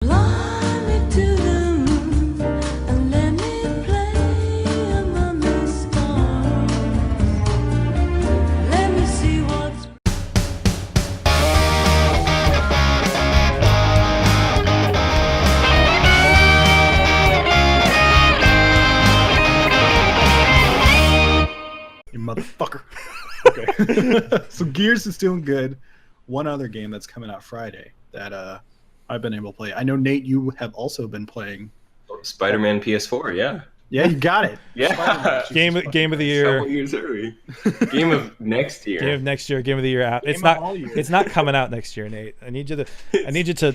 Fly me to the moon and let me play among the stars. Let me see what's You motherfucker. Okay. So Gears is doing good. One other game that's coming out Friday that I've been able to play. I know, Nate, you have also been playing. Spider-Man PS4, yeah. Yeah, you got it. Yeah. Spider-Man. Game of the Couple year. years early. Game of next year. Game of next year. Game of the year app. It's of not. all year. It's not coming out next year, Nate. I need you to.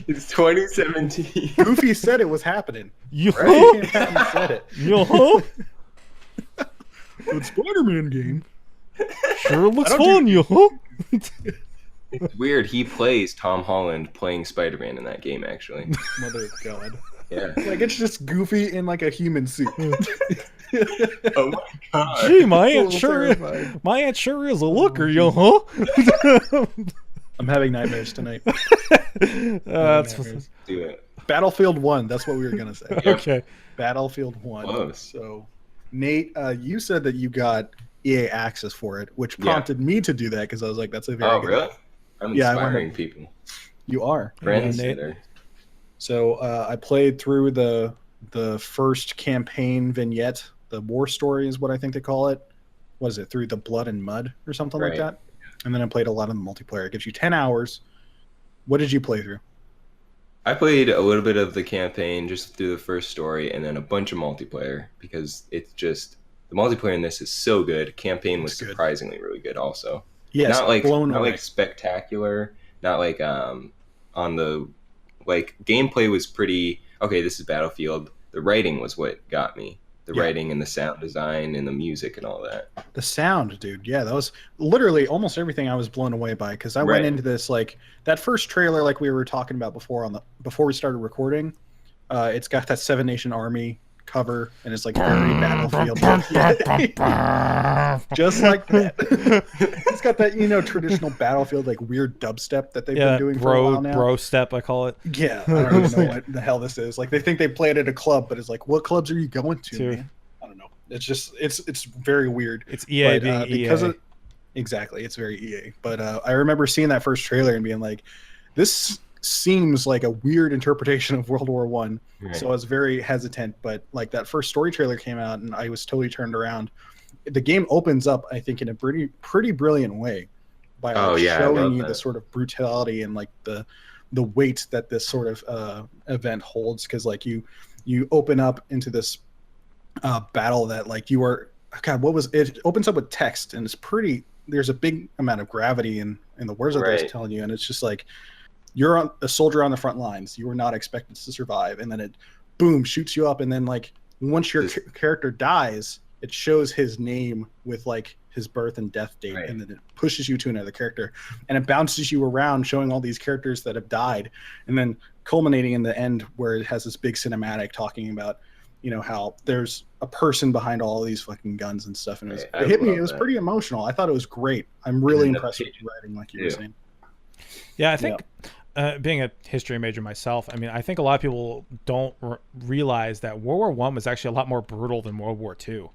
It's 2017. Goofy said it was happening. Yo, He said it. yo, It's Spider-Man game. sure looks I don't fun, yo. It's weird. He plays Tom Holland playing Spider-Man in that game, actually. Mother of God. Yeah. Like, it's just Goofy in like a human suit. Oh my god. Gee, my A aunt little sure. terrifying. My aunt sure is a looker, yo, huh? I'm having nightmares tonight. That's Nightmares. Do it. Battlefield 1. That's what we were gonna say. okay. Battlefield 1. Close. So, Nate, you said that you got EA access for it, which Yeah. prompted me to do that because I was like, "That's a very Oh, good really? I'm Yeah, I inspiring wanna- people. You are." Friends. Nate. that are- So I played through the first campaign vignette. The war story is what I think they call it. What is it? Through the blood and mud or something like Right. that. And then I played a lot of the multiplayer. It gives you 10 hours. What did you play through? I played a little bit of the campaign just through the first story and then a bunch of multiplayer because it's just the multiplayer in this is so good. Campaign was It's good. surprisingly really good also. Yes, not like blown not away. like spectacular, not like on the like gameplay was pretty okay, this is Battlefield. The writing was what got me. The Yeah. writing and the sound design and the music and all that. The sound, dude. Yeah, that was literally almost everything I was blown away by because I went Right. into this like that first trailer, like we were talking about before before we started recording. It's got that Seven Nation Army cover and it's like very Battlefield, just like that. It's got that traditional Battlefield like weird dubstep that they've Yeah, been doing for a while now. bro step, I call it. Yeah, I don't even know what the hell this is. Like they think they play it at a club, but it's like, what clubs are you going to, man? I don't know. It's just it's very weird. It's EA But, being EA. because of exactly, it's very EA. But I remember seeing that first trailer and being like, this seems like a weird interpretation of World War One. Right. So I was very hesitant. But like that first story trailer came out, and I was totally turned around. The game opens up, I think, in a pretty brilliant way by like, Oh, yeah, I showing love you that. the sort of brutality and like the weight that this sort of event holds. Because like you open up into this battle that like you are it opens up with text and it's pretty there's a big amount of gravity in the words that Right. it's telling you, and it's just like you're a soldier on the front lines, you were not expected to survive, and then it boom shoots you up, and then like once your character dies it shows his name with like his birth and death date, Right. and then it pushes you to another character and it bounces you around showing all these characters that have died, and then culminating in the end where it has this big cinematic talking about how there's a person behind all of these fucking guns and stuff, and Right, it hit me. love it was that. pretty emotional. I thought it was great. I'm really And the impressed with picture, the writing, like you were too. saying. Yeah, I think being a history major myself, I mean, I think a lot of people don't realize that World War One was actually a lot more brutal than World War Two.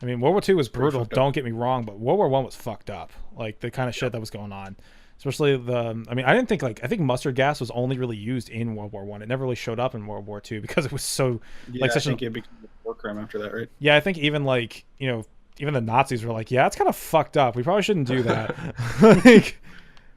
I mean, World War Two was brutal. fucked up. Don't get me wrong, but World War One was fucked up. Like the kind of shit that was going on, especially I mean, I think mustard gas was only really used in World War One. It never really showed up in World War Two because it was so Yeah, like I such think a it became a war crime after that, right? yeah. I think even like even the Nazis were like, yeah, it's kind of fucked up. We probably shouldn't do that. Like,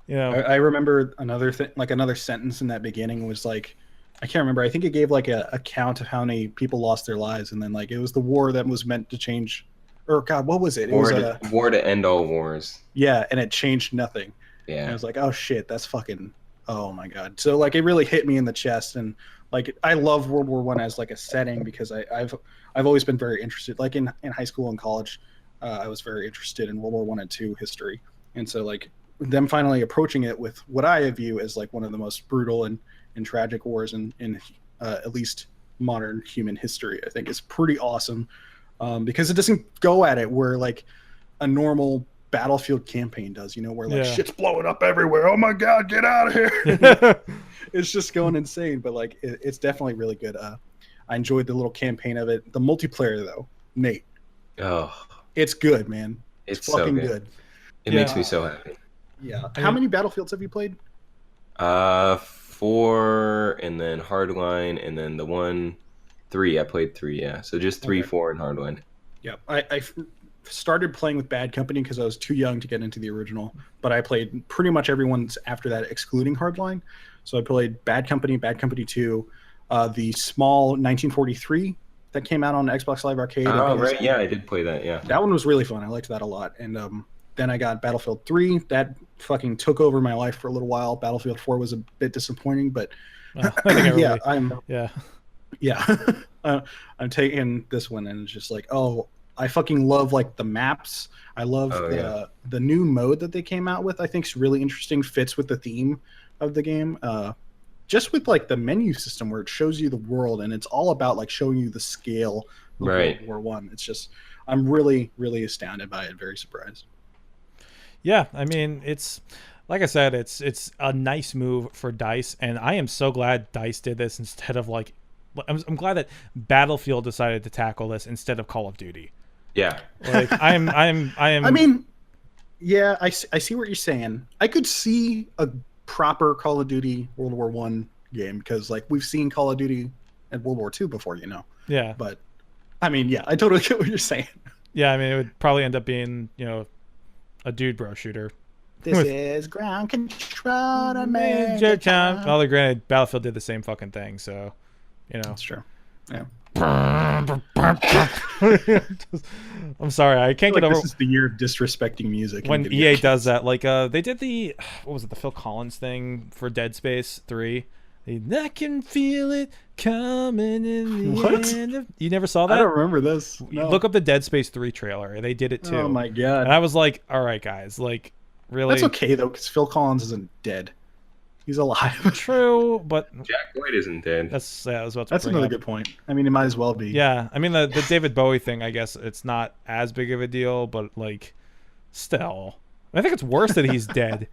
I remember another thing, like another sentence in that beginning was like, I can't remember. I think it gave like a count of how many people lost their lives, and then like it was the war that was meant to change. Or God, what was it? It was War to end all wars. yeah, and it changed nothing. And I Yeah. was like, oh shit, that's fucking, oh my god. So like it really hit me in the chest, and like I love World War One as like a setting because I've always been very interested. Like in high school and college, I was very interested in World War One and Two history, and so like them finally approaching it with what I view as like one of the most brutal and tragic wars in at least modern human history, I think is pretty awesome, because it doesn't go at it where like a normal Battlefield campaign does, you know, where like Yeah. shit's blowing up everywhere. Oh my god, get out of here! It's just going insane, but like it's definitely really good. I enjoyed the little campaign of it. The multiplayer though, Nate, Oh, it's good, man. it's fucking so good. it makes me so happy. Yeah. I How mean- many Battlefields have you played? 4, and then Hardline, and then the 3. I played 3, yeah. So just 3, Okay. 4, and Hardline. Yeah, I started playing with Bad Company because I was too young to get into the original, but I played pretty much everyone's after that, excluding Hardline. So I played Bad Company 2, the small 1943 that came out on Xbox Live Arcade. and Oh, PS. right, yeah, I did play that, yeah. That one was really fun. I liked that a lot. And then I got Battlefield 3. That fucking took over my life for a little while. Battlefield 4 was a bit disappointing, but I think yeah, yeah. I'm taking this one, and it's just like, oh, I fucking love like the maps. I love the new mode that they came out with. I think is really interesting, fits with the theme of the game. Just with like the menu system where it shows you the world, and it's all about like showing you the scale of Right. World War One. It's just, I'm really, really astounded by it. Very surprised. Yeah, I mean, it's like I said, it's a nice move for DICE, and I am so glad DICE did this instead of like, I'm glad that Battlefield decided to tackle this instead of Call of Duty. Yeah. Like I am. I mean, yeah, I see what you're saying. I could see a proper Call of Duty World War One game because like we've seen Call of Duty and World War Two before, you know. Yeah, But I mean, yeah, I totally get what you're saying. yeah. I mean, it would probably end up being, you know, a dude bro shooter. This is ground control to Major Tom. Although granted, Battlefield did the same fucking thing, so you know. That's true. Yeah. I'm sorry, I can't Like get over this is the year of disrespecting music. when in video EA games. does that. Like, they did the what was it, the Phil Collins thing for Dead Space 3. I can feel it coming in the What? end. You never saw I that? don't remember this. No. Look up the Dead Space 3 trailer. They did it too. Oh my god. And I was like, all right, guys, like, really? That's okay though, because Phil Collins isn't dead. He's alive. True, but Jack White isn't dead. that's I was about to That's bring another up. good point. I mean, it might as well be. Yeah, I mean the David Bowie thing. I guess it's not as big of a deal, but like, still, I think it's worse that he's dead.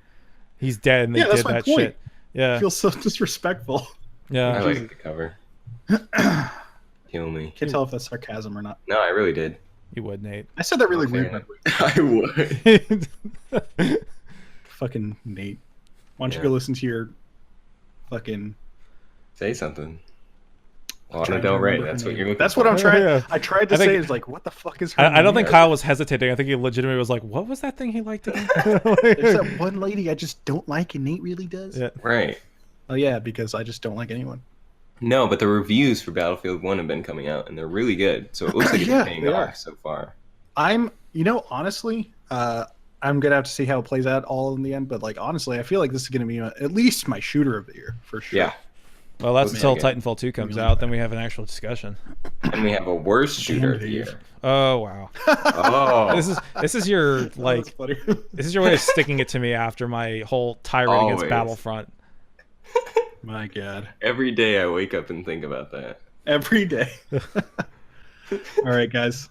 He's dead, and they Yeah, that's did my that point. shit. Yeah, I feel so disrespectful. I yeah. like the cover. Kill me. Can't tell if that's sarcasm or not. No, I really did. You would, Nate. I said that really Okay. weird. By the way. I would. Fucking Nate. Why don't you Yeah. go listen to your fucking. Say something. Lana trying to Del Rey. remember her That's what name. you're looking That's for. what I'm trying. Yeah. I tried to I think- say. It's like, what the fuck is her I don't name? think Kyle was hesitating. I think he legitimately was like, "What was that thing he liked again?" There's that one lady I just don't like, and Nate really does. Yeah. Right. Oh yeah, because I just don't like anyone. No, but the reviews for Battlefield 1 have been coming out, and they're really good. So it looks like Yeah, it's paying they off are. so far. Honestly, I'm gonna have to see how it plays out all in the end. But like, honestly, I feel like this is gonna be at least my shooter of the year for sure. Yeah. Well, that's Okay. until Titanfall 2 comes Really out. Then we have an actual discussion. And we have a worse shooter of the Dave. year. Oh wow, Oh. this is your That's like funny. this is your way of sticking it to me after my whole tirade against Always. Battlefront. My God, Every day I wake up and think about that. every day. All right, guys.